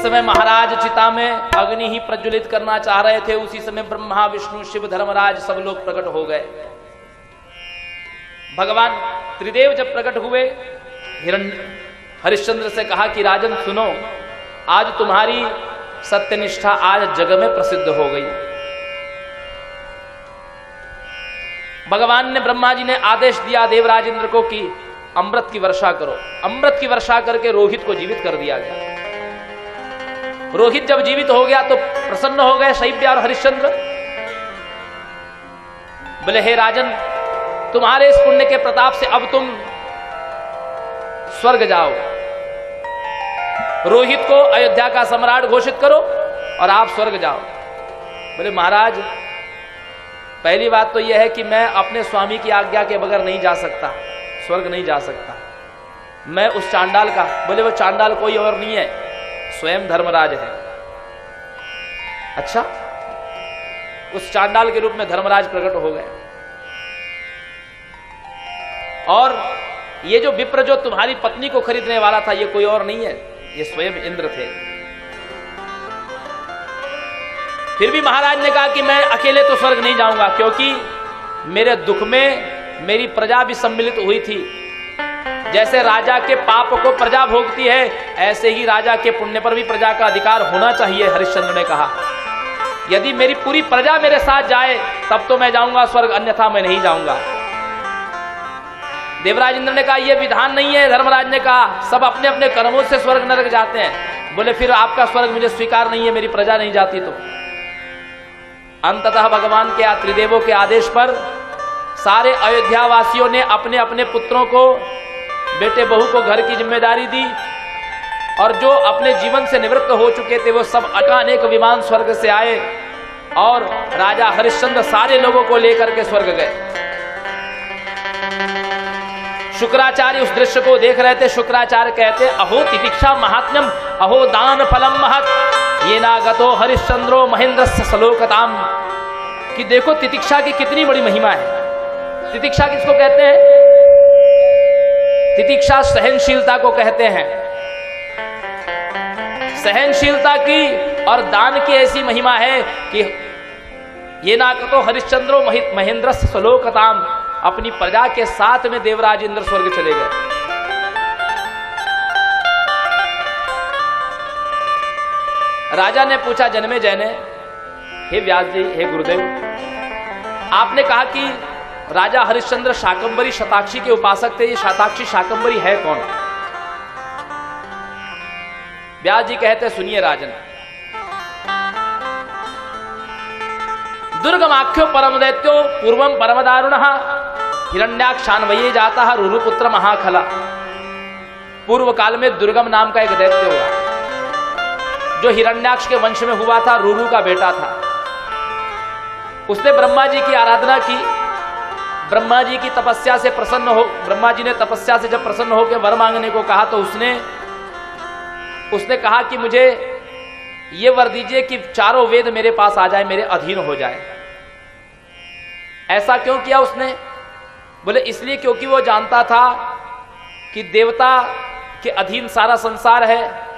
समय महाराज चिता में अग्नि ही प्रज्वलित करना चाह रहे थे, उसी समय ब्रह्मा विष्णु शिव धर्मराज सब लोग प्रकट हो गए। भगवान त्रिदेव जब प्रकट हुए, हरिश्चंद्र से कहा कि राजन सुनो, आज तुम्हारी सत्यनिष्ठा आज जग में प्रसिद्ध हो गई। भगवान ने, ब्रह्मा जी ने आदेश दिया देवराज इंद्र को कि अमृत की वर्षा करो। अमृत की वर्षा करके रोहित को जीवित कर दिया गया। रोहित जब जीवित हो गया तो प्रसन्न हो गए शैब्य और हरिश्चंद्र। बोले हे राजन, तुम्हारे इस पुण्य के प्रताप से अब तुम स्वर्ग जाओ, रोहित को अयोध्या का सम्राट घोषित करो और आप स्वर्ग जाओ। बोले महाराज, पहली बात तो यह है कि मैं अपने स्वामी की आज्ञा के बगैर नहीं जा सकता, स्वर्ग नहीं जा सकता। मैं उस चांडाल का, बोले वो चांडाल कोई और नहीं है, स्वयं धर्मराज है। अच्छा, उस चांडाल के रूप में धर्मराज प्रकट हो गए। और ये जो विप्र जो तुम्हारी पत्नी को खरीदने वाला था, ये कोई और नहीं है, ये स्वयं इंद्र थे। फिर भी महाराज ने कहा कि मैं अकेले तो स्वर्ग नहीं जाऊंगा, क्योंकि मेरे दुख में मेरी प्रजा भी सम्मिलित हुई थी। जैसे राजा के पाप को प्रजा भोगती है, ऐसे ही राजा के पुण्य पर भी प्रजा का अधिकार होना चाहिए। हरिश्चंद्र ने कहा यदि मेरी पूरी प्रजा मेरे साथ जाए तब तो मैं जाऊंगा स्वर्ग, अन्यथा मैं नहीं जाऊंगा। देवराज इंद्र ने कहा यह विधान नहीं है। धर्मराज ने कहा सब अपने अपने कर्मों से स्वर्ग नरक जाते हैं। बोले फिर आपका स्वर्ग मुझे स्वीकार नहीं है, मेरी प्रजा नहीं जाती तो। अंततः भगवान के त्रिदेवों के आदेश पर सारे अयोध्या वासियों ने अपने अपने पुत्रों को, बेटे बहू को घर की जिम्मेदारी दी, और जो अपने जीवन से निवृत्त हो चुके थे वो सब अनेक विमान स्वर्ग से आए, और राजा हरिश्चंद्र सारे लोगों को लेकर के स्वर्ग गए। शुक्राचार्य उस दृश्य को देख रहे थे। शुक्राचार्य कहते अहो तितिक्षा महात्म्यम अहो दान फलम महत ये नागतो हरिश्चंद्रो महेंद्रस्य सलोकताम, कि देखो तितिक्षा की कितनी बड़ी महिमा है। तितिक्षा किसको कहते हैं? तितिक्षा सहनशीलता को कहते हैं। सहनशीलता की और दान की ऐसी महिमा है कि ये नागतो हरिश्चंद्रो महेंद्रस्य सलोकताम, अपनी प्रजा के साथ में देवराज इंद्र स्वर्ग चले गए। राजा ने पूछा जन्मे जय ने, हे व्यास जी, हे गुरुदेव, आपने कहा कि राजा हरिश्चंद्र शाकंभरी शताक्षी के उपासक थे, ये शताक्षी शाकंभरी है कौन? व्यास जी कहते सुनिए राजन, दुर्गमाख्यो परम दैत्यो पूर्वम परम दारुणः हिरण्याक्षान्वये जाता रुरुपुत्र महाखला। पूर्व काल में दुर्गम नाम का एक दैत्य हुआ जो हिरण्याक्ष के वंश में हुआ था, रुरु का बेटा था। उसने ब्रह्मा जी की आराधना की। ब्रह्मा जी की तपस्या से प्रसन्न हो, ब्रह्मा जी ने तपस्या से जब प्रसन्न होकर वर मांगने को कहा तो उसने कहा कि मुझे ये वर दीजिए कि चारों वेद मेरे पास आ जाए, मेरे अधीन हो जाए। ऐसा क्यों किया उसने? बोले इसलिए क्योंकि वो जानता था कि देवता के अधीन सारा संसार है,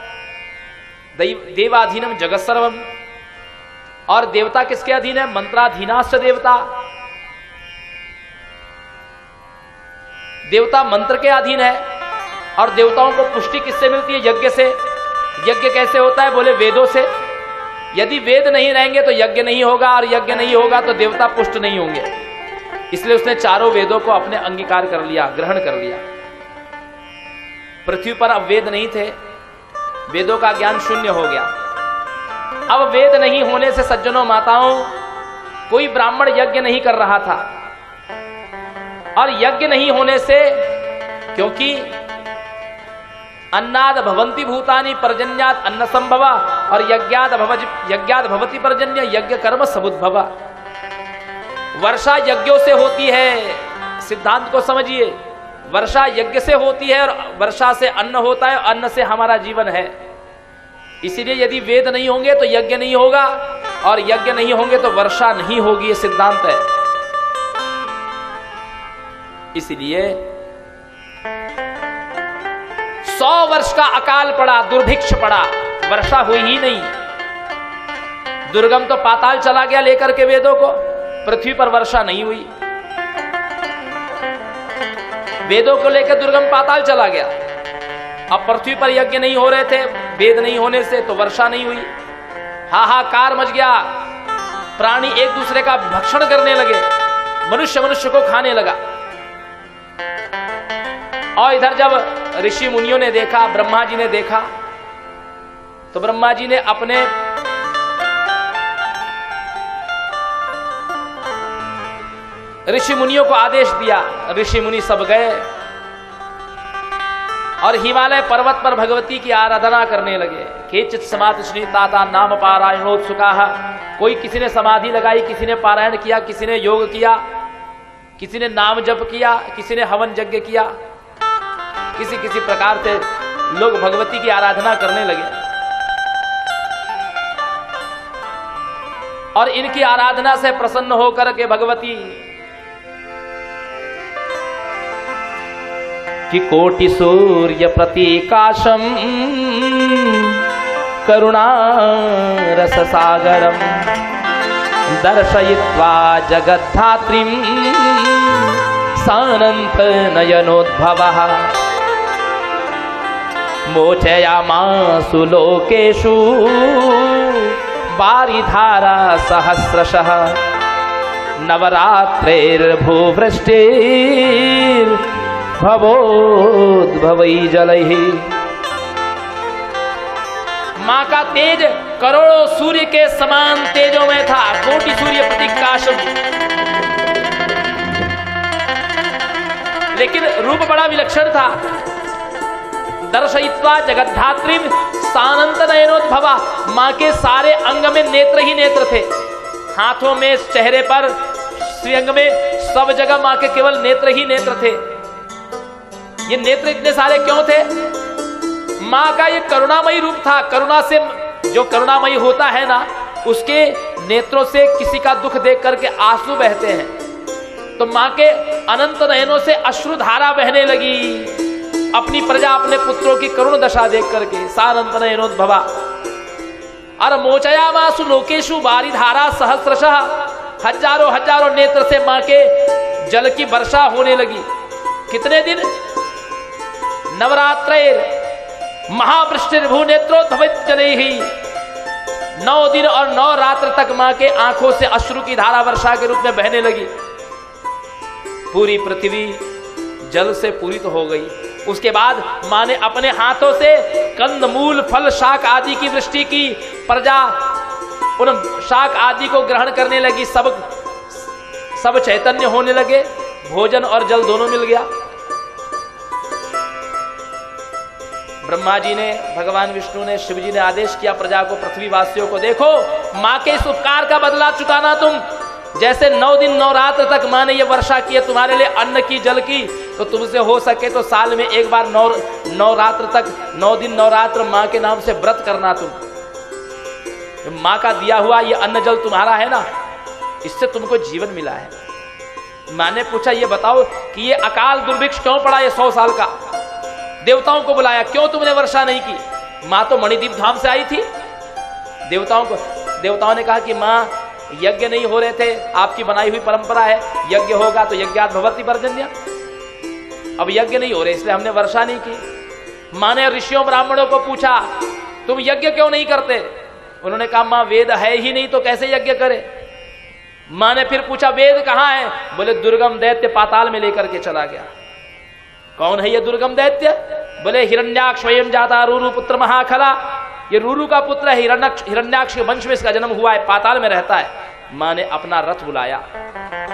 देवाधीनम जगत सर्वम। और देवता किसके अधीन है? मंत्राधीनाश्च देवता। देवता मंत्र के अधीन है। और देवताओं को पुष्टि किससे मिलती है? यज्ञ से। यज्ञ कैसे होता है? बोले वेदों से। यदि वेद नहीं रहेंगे तो यज्ञ नहीं होगा, और यज्ञ नहीं होगा तो देवता पुष्ट नहीं होंगे। इसलिए उसने चारों वेदों को अपने अंगीकार कर लिया, ग्रहण कर लिया। पृथ्वी पर अब वेद नहीं थे, वेदों का ज्ञान शून्य हो गया। अब वेद नहीं होने से सज्जनों माताओं, कोई ब्राह्मण यज्ञ नहीं कर रहा था। और यज्ञ नहीं होने से, क्योंकि अन्नाद भवन्ति भूतानि पर्जन्यात अन्न संभव, और यज्ञात भवति पर्जन्य, यज्ञ कर्म समुद्भव। वर्षा यज्ञों से होती है, सिद्धांत को समझिए। वर्षा यज्ञ से होती है, और वर्षा से अन्न होता है, अन्न से हमारा जीवन है। इसीलिए यदि वेद नहीं होंगे तो यज्ञ नहीं होगा, और यज्ञ नहीं होंगे तो वर्षा नहीं होगी, ये सिद्धांत है। इसलिए 100 वर्ष का अकाल पड़ा, दुर्भिक्ष पड़ा, वर्षा हुई ही नहीं। दुर्गम तो पाताल चला गया लेकर के वेदों को, पृथ्वी पर वर्षा नहीं हुई। वेदों को लेकर दुर्गम पाताल चला गया। अब पृथ्वी पर यज्ञ नहीं हो रहे थे, वेद नहीं होने से तो वर्षा नहीं हुई। हाहाकार मच गया, प्राणी एक दूसरे का भक्षण करने लगे, मनुष्य मनुष्य को खाने लगा। और इधर जब ऋषि मुनियों ने देखा, ब्रह्मा जी ने देखा, तो ब्रह्मा जी ने अपने ऋषि मुनियों को आदेश दिया। ऋषि मुनि सब गए और हिमालय पर्वत पर भगवती की आराधना करने लगे। केचित् समाधिस्निताता नाम पारायणोत्सुकाः। कोई किसी ने समाधि लगाई, किसी ने पारायण किया, किसी ने योग किया, किसी ने नाम जप किया, किसी ने हवन यज्ञ किया। किसी किसी प्रकार से लोग भगवती की आराधना करने लगे। और इनकी आराधना से प्रसन्न होकर के भगवती कि कोटि सूर्य प्रतीकाशम करुणा रस सागरम दर्शयित्वा जगद्धात्रीं सानंत नयनोद्भवः मोचयामासु लोकेषु वारिधारा सहस्रशः नवरात्रिर्भूवृष्टिर्भवोद्भवै जलैः। मां का तेज करोड़ों सूर्य के समान तेजों में था। कोटि सूर्य प्रतीकाशम, लेकिन रूप बड़ा विलक्षण था। दर्शयित्वा जगद्धात्रीं सानंत नयनोद्भवा। मां के सारे अंग में नेत्र ही नेत्र थे, हाथों में, चेहरे पर, श्रीअंग में, सब जगह मां के केवल नेत्र ही नेत्र थे। ये नेत्र इतने सारे क्यों थे? मां का ये करुणामयी रूप था। करुणा से, जो करुणामयी होता है ना, उसके नेत्रों से किसी का दुख देख करके आंसू बहते हैं। तो मां के अनंत नयनों से अश्रुधारा बहने लगी, अपनी प्रजा, अपने पुत्रों की करुण दशा देख करके। सानंत नयनोद्भवा। और मोचयामासु लोकेषु वारिधारा सहस्रशः। हजारों हजारों नेत्र से मां के जल की वर्षा होने लगी। कितने दिन? नवरात्रेर महावृष्टिर्भूनेत्रोद्भवैः जलैः। 9 दिन और 9 रात्र तक मां के आंखों से अश्रु की धारा वर्षा के रूप में बहने लगी। पूरी पृथ्वी जल से पूरित हो गई। उसके बाद मां ने अपने हाथों से कंद मूल फल शाक आदि की वृष्टि की। प्रजा उन शाक आदि को ग्रहण करने लगी। सब चैतन्य होने लगे। भोजन और जल दोनों मिल गया। ब्रह्मा जी ने, भगवान विष्णु ने, शिव जी ने आदेश किया प्रजा को, पृथ्वी वासियों को, देखो मां के इस उपकार का बदला चुकाना तुम। जैसे 9 दिन 9 रात्र तक मां ने यह वर्षा की है तुम्हारे लिए, अन्न की, जल की, तो तुमसे हो सके तो साल में एक बार 9 रात्र तक, 9 दिन 9 रात्र मां के नाम से व्रत करना तुम। मां का दिया हुआ ये अन्न जल तुम्हारा है ना, इससे तुमको जीवन मिला है। मां ने पूछा, ये बताओ कि ये अकाल दुर्भिक्ष क्यों पड़ा ये 100 साल का? देवताओं को बुलाया, क्यों तुमने वर्षा नहीं की? मां तो मणिदीप धाम से आई थी। देवताओं ने कहा कि मां यज्ञ नहीं हो रहे थे, आपकी बनाई हुई परंपरा है, यज्ञ होगा तो यज्ञात् भवति पर्जन्य। अब यज्ञ नहीं हो रहे इसलिए हमने वर्षा नहीं की। मां ने ऋषियों ब्राह्मणों को पूछा, तुम यज्ञ क्यों नहीं करते? उन्होंने कहा, मां वेद है ही नहीं तो कैसे यज्ञ करे? मां ने फिर पूछा, वेद कहां है? बोले दुर्गम दैत्य पाताल में लेकर के चला गया। कौन है ये दुर्गम दैत्य? बोले हिरण्याक्ष स्वयं जाता रूरु पुत्र महाखला। ये रूरु का पुत्र है, हिरण्याक्ष के वंश में इसका जन्म हुआ है, पाताल में रहता है। मां ने अपना रथ बुलाया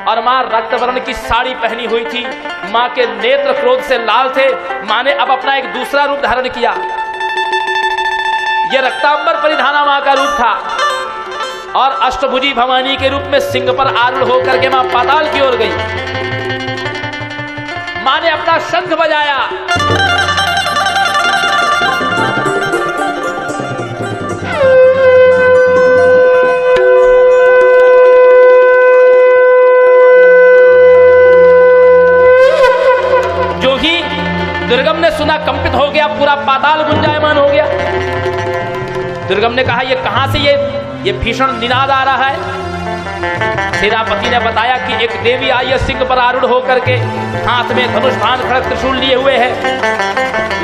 और मां रक्त वर्ण की साड़ी पहनी हुई थी। मां के नेत्र क्रोध से लाल थे। मां ने अब अपना एक दूसरा रूप धारण किया। यह रक्तांबर परिधाना मां का रूप था और अष्टभुजी भवानी के रूप में सिंह पर आरूढ़ होकर के मां पाताल की ओर गई। मां ने अपना शंख बजाया। जो ही दुर्गम ने सुना, कंपित हो गया, पूरा पाताल गुंजायमान हो गया। दुर्गम ने कहा, ये कहां से ये भीषण निनाद आ रहा है? सेनापति ने बताया कि एक देवी आई है सिंह पर आरूढ़ होकर के, हाथ में धनुष बाण खड़ग त्रिशूल लिए हुए है।